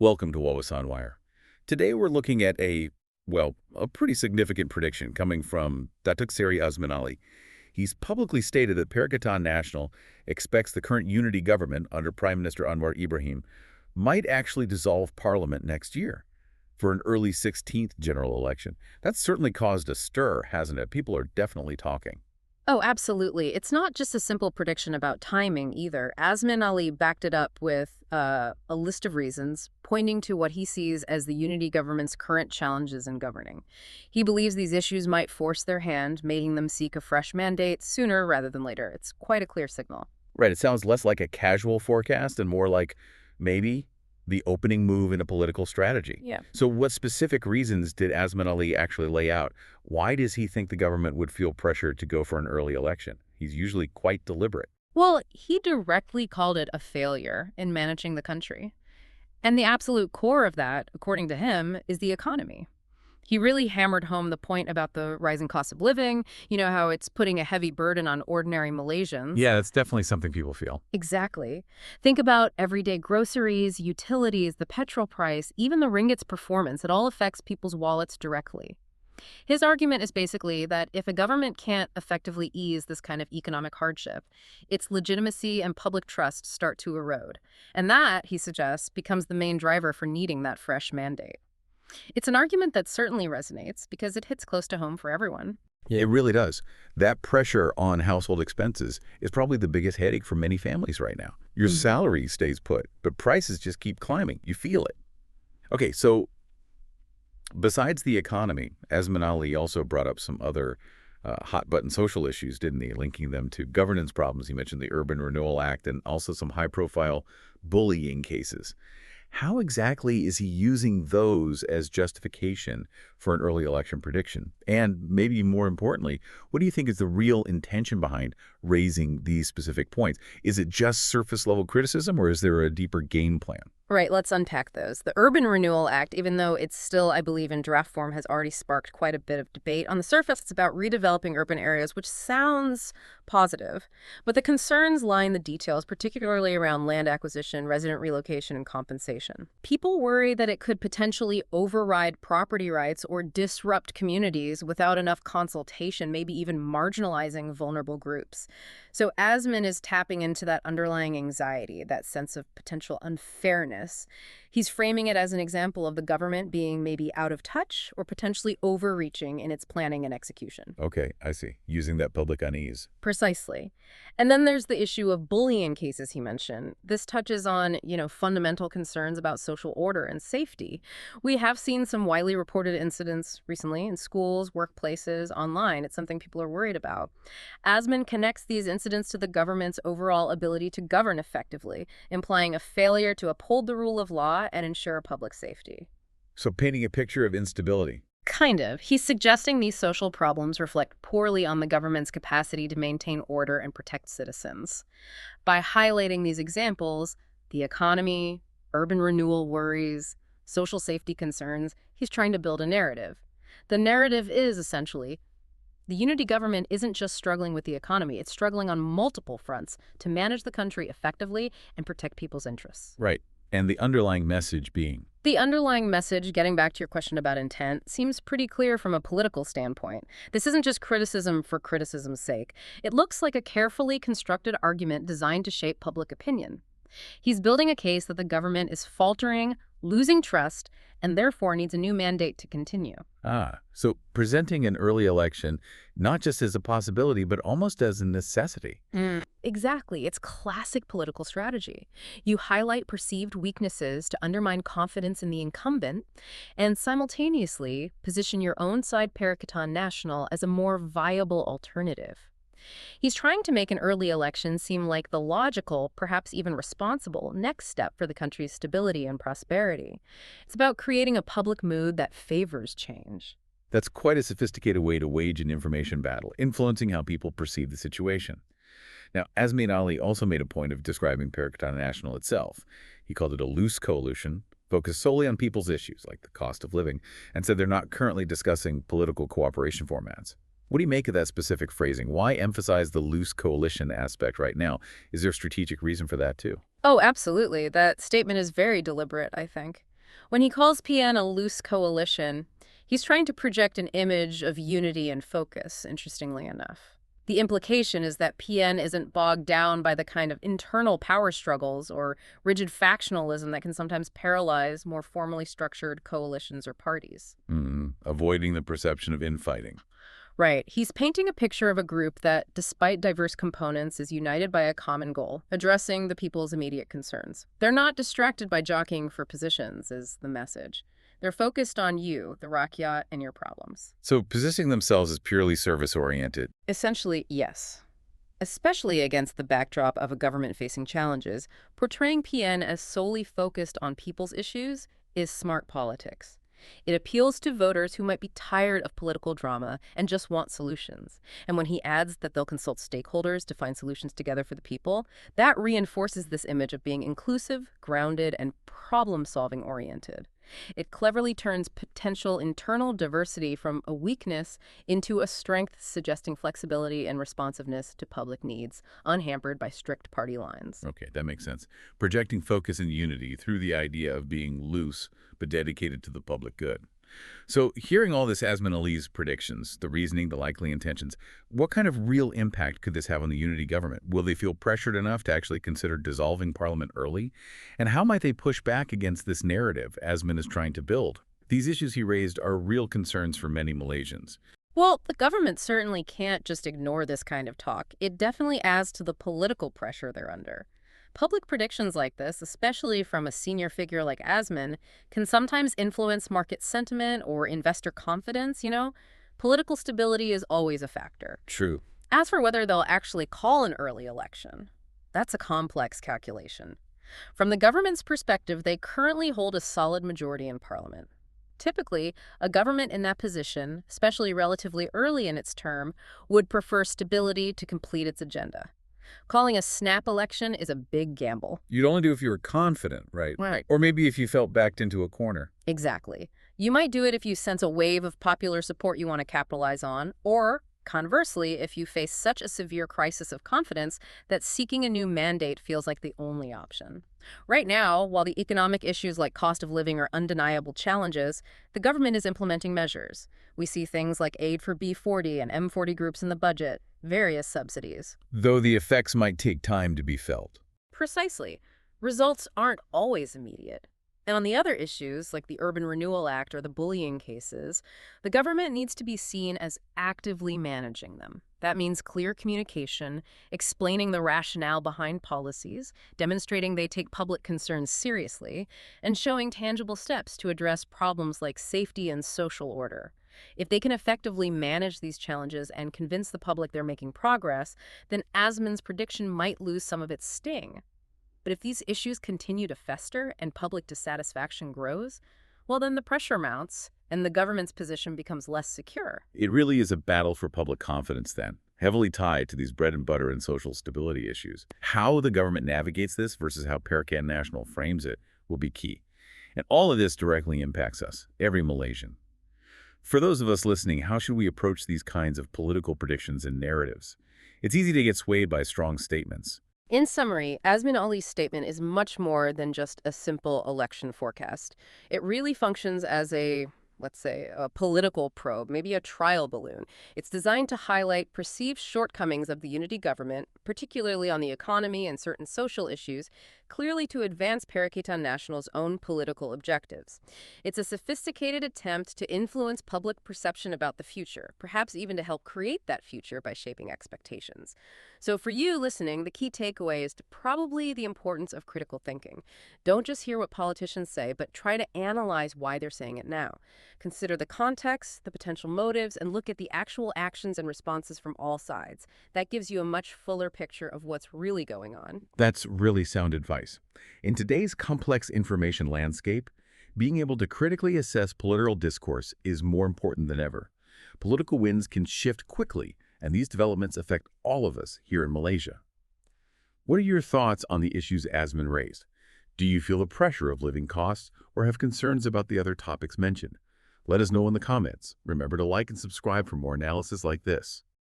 Welcome to What On Wire. Today we're looking at a pretty significant prediction coming from Dato Seri Azmin Ali. He's publicly stated that Perikatan National expects the current unity government under Prime Minister Anwar Ibrahim might actually dissolve parliament next year for an early 16th general election. That's certainly caused a stir, hasn't it? People are definitely talking. Oh, absolutely. It's not just a simple prediction about timing either. Azmin Ali backed it up with a list of reasons, pointing to what he sees as the unity government's current challenges in governing. He believes these issues might force their hand, making them seek a fresh mandate sooner rather than later. It's quite a clear signal. Right, it sounds less like a casual forecast and more like maybe the opening move in a political strategy. Yeah. So what specific reasons did Azmin Ali actually lay out? Why does he think the government would feel pressure to go for an early election? He's usually quite deliberate. Well, he directly called it a failure in managing the country. And the absolute core of that, according to him, is the economy. He really hammered home the point about the rising cost of living, how it's putting a heavy burden on ordinary Malaysians. Yeah, that's definitely something people feel. Exactly. Think about everyday groceries, utilities, the petrol price, even the ringgit's performance. It all affects people's wallets directly. His argument is basically that if a government can't effectively ease this kind of economic hardship, its legitimacy and public trust start to erode. And that, he suggests, becomes the main driver for needing that fresh mandate. It's an argument that certainly resonates because it hits close to home for everyone. Yeah, it really does. That pressure on household expenses is probably the biggest headache for many families right now. Your salary stays put, but prices just keep climbing. You feel it. Okay, so besides the economy, Azmin Ali also brought up some other hot-button social issues, didn't he? Linking them to governance problems. He mentioned the Urban Renewal Act and also some high-profile bullying cases. How exactly is he using those as justification for an early election prediction? And maybe more importantly, what do you think is the real intention behind raising these specific points? Is it just surface-level criticism, or is there a deeper game plan? Right, let's unpack those. The Urban Renewal Act, even though it's still, I believe, in draft form, has already sparked quite a bit of debate. On the surface, it's about redeveloping urban areas, which sounds positive. But the concerns lie in the details, particularly around land acquisition, resident relocation, and compensation. People worry that it could potentially override property rights or disrupt communities without enough consultation, maybe even marginalizing vulnerable groups. So Azmin is tapping into that underlying anxiety, that sense of potential unfairness. He's framing it as an example of the government being maybe out of touch or potentially overreaching in its planning and execution. Okay, I see. Using that public unease. Precisely. And then there's the issue of bullying cases he mentioned. This touches on, fundamental concerns about social order and safety. We have seen some widely reported incidents recently in schools, workplaces, online. It's something people are worried about. Azmin connects these incidents to the government's overall ability to govern effectively, implying a failure to uphold the rule of law and ensure public safety. So painting a picture of instability. Kind of. He's suggesting these social problems reflect poorly on the government's capacity to maintain order and protect citizens. By highlighting these examples, the economy, urban renewal worries, social safety concerns, he's trying to build a narrative. The narrative is essentially, the unity government isn't just struggling with the economy, it's struggling on multiple fronts to manage the country effectively and protect people's interests. Right. And the underlying message being? The underlying message, getting back to your question about intent, seems pretty clear from a political standpoint. This isn't just criticism for criticism's sake. It looks like a carefully constructed argument designed to shape public opinion. He's building a case that the government is faltering, losing trust, and therefore needs a new mandate to continue. So presenting an early election not just as a possibility, but almost as a necessity. Exactly. It's classic political strategy. You highlight perceived weaknesses to undermine confidence in the incumbent and simultaneously position your own side, Perikatan National, as a more viable alternative. He's trying to make an early election seem like the logical, perhaps even responsible, next step for the country's stability and prosperity. It's about creating a public mood that favors change. That's quite a sophisticated way to wage an information battle, influencing how people perceive the situation. Now, Azmin Ali also made a point of describing Perikatan National itself. He called it a loose coalition, focused solely on people's issues, like the cost of living, and said they're not currently discussing political cooperation formats. What do you make of that specific phrasing? Why emphasize the loose coalition aspect right now? Is there a strategic reason for that too? Oh, absolutely. That statement is very deliberate, I think. When he calls PN a loose coalition, he's trying to project an image of unity and focus, interestingly enough. The implication is that PN isn't bogged down by the kind of internal power struggles or rigid factionalism that can sometimes paralyze more formally structured coalitions or parties. Avoiding the perception of infighting. Right. He's painting a picture of a group that, despite diverse components, is united by a common goal, addressing the people's immediate concerns. They're not distracted by jockeying for positions, is the message. They're focused on you, the Rakyat, and your problems. So positioning themselves as purely service-oriented. Essentially, yes. Especially against the backdrop of a government facing challenges, portraying PN as solely focused on people's issues is smart politics. It appeals to voters who might be tired of political drama and just want solutions. And when he adds that they'll consult stakeholders to find solutions together for the people, that reinforces this image of being inclusive, grounded, and problem-solving oriented. It cleverly turns potential internal diversity from a weakness into a strength, suggesting flexibility and responsiveness to public needs, unhampered by strict party lines. Okay, that makes sense. Projecting focus and unity through the idea of being loose but dedicated to the public good. So hearing all this Azmin Ali's predictions, the reasoning, the likely intentions, what kind of real impact could this have on the unity government? Will they feel pressured enough to actually consider dissolving parliament early? And how might they push back against this narrative Azmin is trying to build? These issues he raised are real concerns for many Malaysians. Well, the government certainly can't just ignore this kind of talk. It definitely adds to the political pressure they're under. Public predictions like this, especially from a senior figure like Azmin, can sometimes influence market sentiment or investor confidence, Political stability is always a factor. True. As for whether they'll actually call an early election, that's a complex calculation. From the government's perspective, they currently hold a solid majority in parliament. Typically, a government in that position, especially relatively early in its term, would prefer stability to complete its agenda. Calling a snap election is a big gamble. You'd only do if you were confident, right? Right. Or maybe if you felt backed into a corner. Exactly. You might do it if you sense a wave of popular support you want to capitalize on, or conversely, if you face such a severe crisis of confidence that seeking a new mandate feels like the only option. Right now, while the economic issues like cost of living are undeniable challenges, the government is implementing measures. We see things like aid for B40 and M40 groups in the budget, various subsidies. Though the effects might take time to be felt. Precisely. Results aren't always immediate. And on the other issues, like the Urban Renewal Act or the bullying cases, the government needs to be seen as actively managing them. That means clear communication, explaining the rationale behind policies, demonstrating they take public concerns seriously, and showing tangible steps to address problems like safety and social order. If they can effectively manage these challenges and convince the public they're making progress, then Azmin's prediction might lose some of its sting. But if these issues continue to fester and public dissatisfaction grows, well, then the pressure mounts and the government's position becomes less secure. It really is a battle for public confidence then, heavily tied to these bread and butter and social stability issues. How the government navigates this versus how Perikatan National frames it will be key. And all of this directly impacts us, every Malaysian. For those of us listening, how should we approach these kinds of political predictions and narratives? It's easy to get swayed by strong statements. In summary, Azmin Ali's statement is much more than just a simple election forecast. It really functions as let's say, a political probe, maybe a trial balloon. It's designed to highlight perceived shortcomings of the unity government, particularly on the economy and certain social issues, clearly to advance Perikatan National's own political objectives. It's a sophisticated attempt to influence public perception about the future, perhaps even to help create that future by shaping expectations. So for you listening, the key takeaway is probably the importance of critical thinking. Don't just hear what politicians say, but try to analyze why they're saying it now. Consider the context, the potential motives, and look at the actual actions and responses from all sides. That gives you a much fuller picture of what's really going on. That's really sound advice. In today's complex information landscape, being able to critically assess political discourse is more important than ever. Political winds can shift quickly, and these developments affect all of us here in Malaysia. What are your thoughts on the issues Azmin raised? Do you feel the pressure of living costs or have concerns about the other topics mentioned? Let us know in the comments. Remember to like and subscribe for more analysis like this.